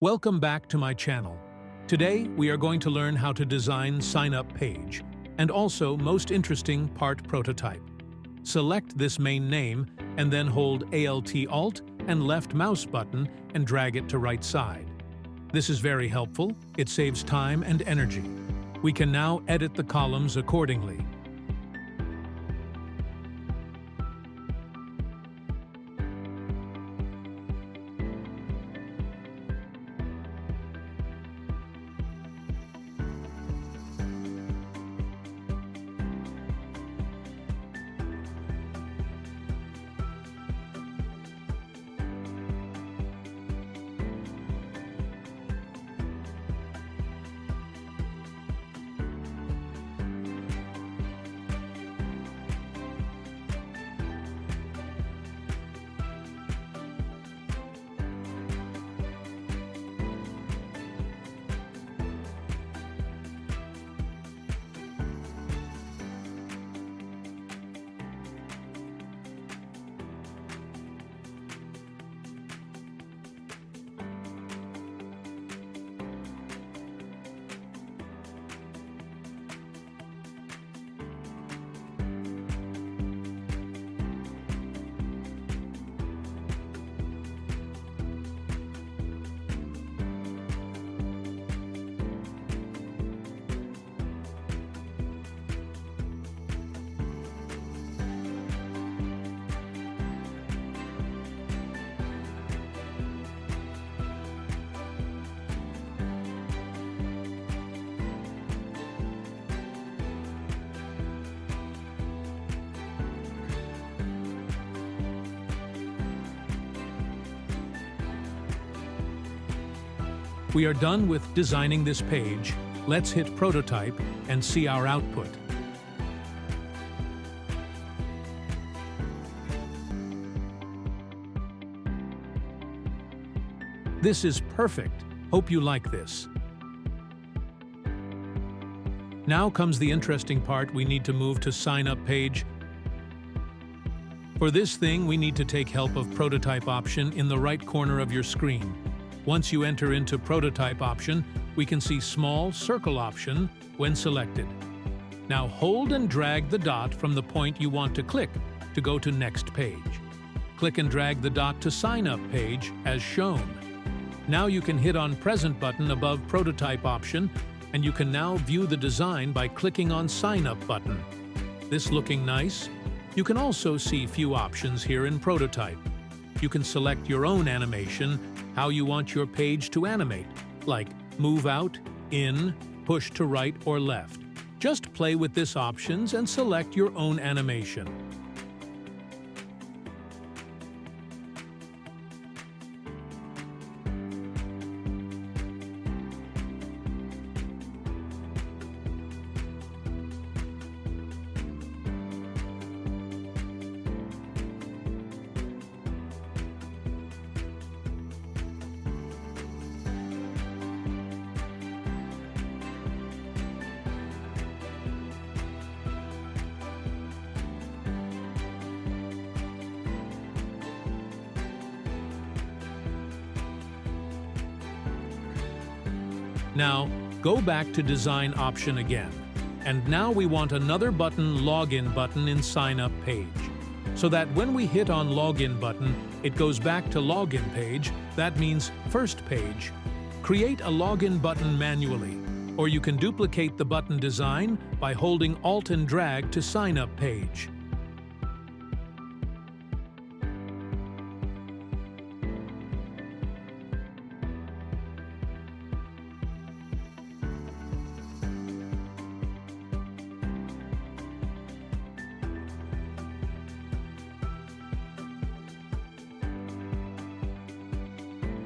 Welcome back to my channel. Today, we are going to learn how to design sign-up page, and also, most interesting, part prototype. Select this main name, and then hold Alt and left mouse button and drag it to right side. This is very helpful. It saves time and energy. We can now edit the columns accordingly. We are done with designing this page. Let's hit prototype and see our output. This is perfect. Hope you like this. Now comes the interesting part. We need to move to sign up page. For this thing, we need to take help of prototype option in the right corner of your screen. Once you enter into prototype option, we can see small circle option when selected. Now hold and drag the dot from the point you want to click to go to next page. Click and drag the dot to sign up page as shown. Now you can hit on present button above prototype option, and you can now view the design by clicking on sign up button. This looking nice? You can also see few options here in prototype. You can select your own animation, how you want your page to animate, like move out, in, push to right or left. Just play with these options and select your own animation. Now, go back to design option again. And now we want another button, login button in sign up page. So that when we hit on login button, it goes back to login page. That means first page. Create a login button manually, or you can duplicate the button design by holding Alt and drag to sign up page.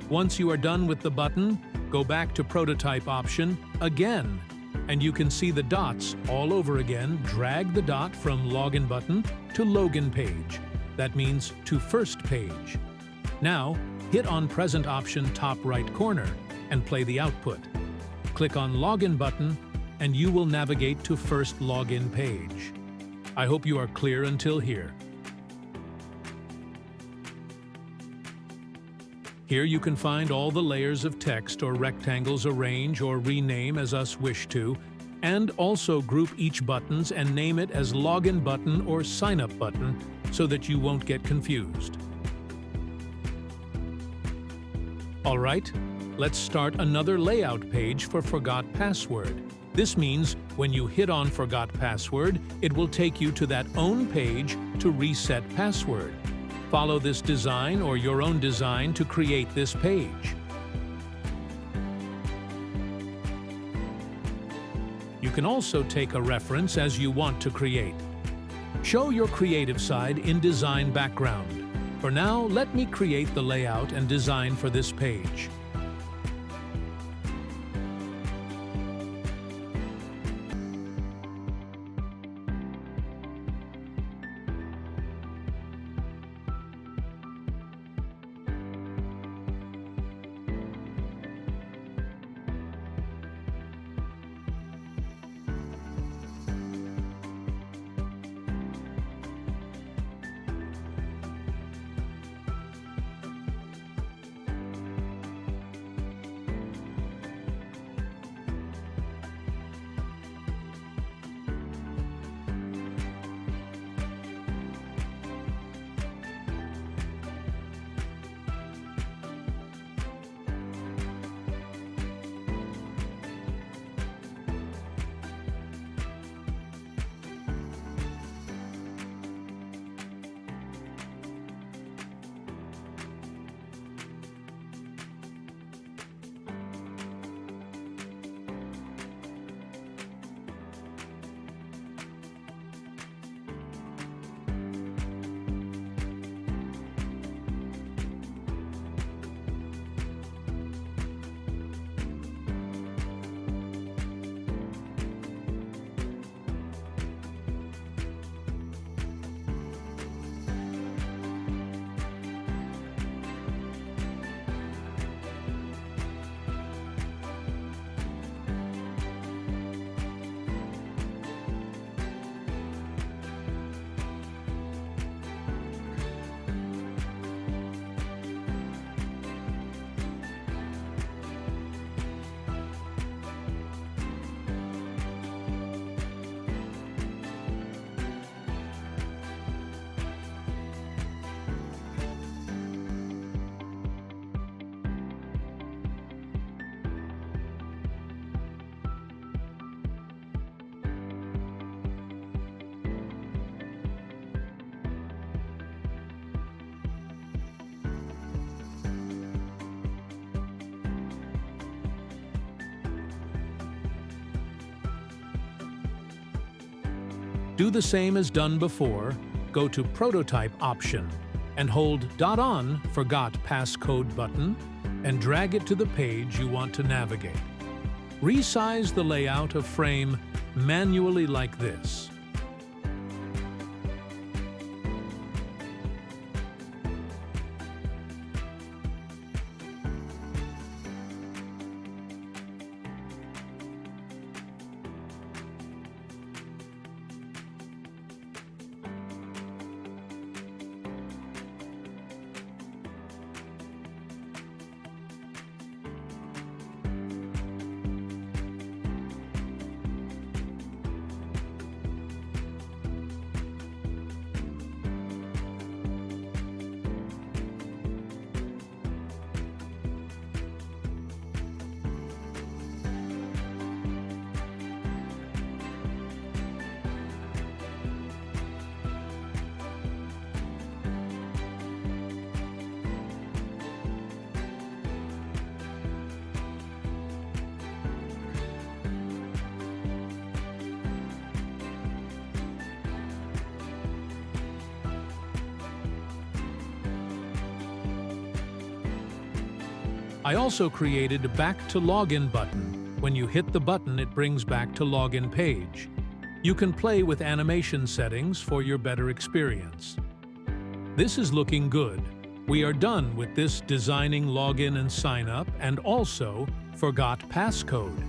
Once you are done with the button, go back to prototype option again, and you can see the dots all over again. Drag the dot from login button to login page. That means to first page. Now, hit on present option top right corner and play the output. Click on login button and you will navigate to first login page. I hope you are clear until here. Here you can find all the layers of text or rectangles arrange or rename as us wish to, and also group each buttons and name it as Login button or Sign Up button so that you won't get confused. All right, let's start another layout page for Forgot Password. This means when you hit on Forgot Password, it will take you to that own page to reset password. Follow this design or your own design to create this page. You can also take a reference as you want to create. Show your creative side in Design Background. For now, let me create the layout and design for this page. Do the same as done before, go to Prototype option and hold "on" Forgot Passcode button and drag it to the page you want to navigate. Resize the layout of frame manually like this. I also created a Back to Login button. When you hit the button, it brings back to login page. You can play with animation settings for your better experience. This is looking good. We are done with this designing login and sign up and also forgot passcode.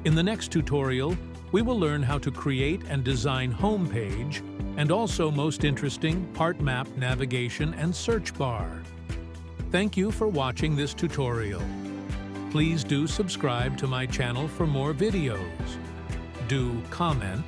In the next tutorial, we will learn how to create and design homepage, and also most interesting, part map navigation and search bar. Thank you for watching this tutorial. Please do subscribe to my channel for more videos. Do comment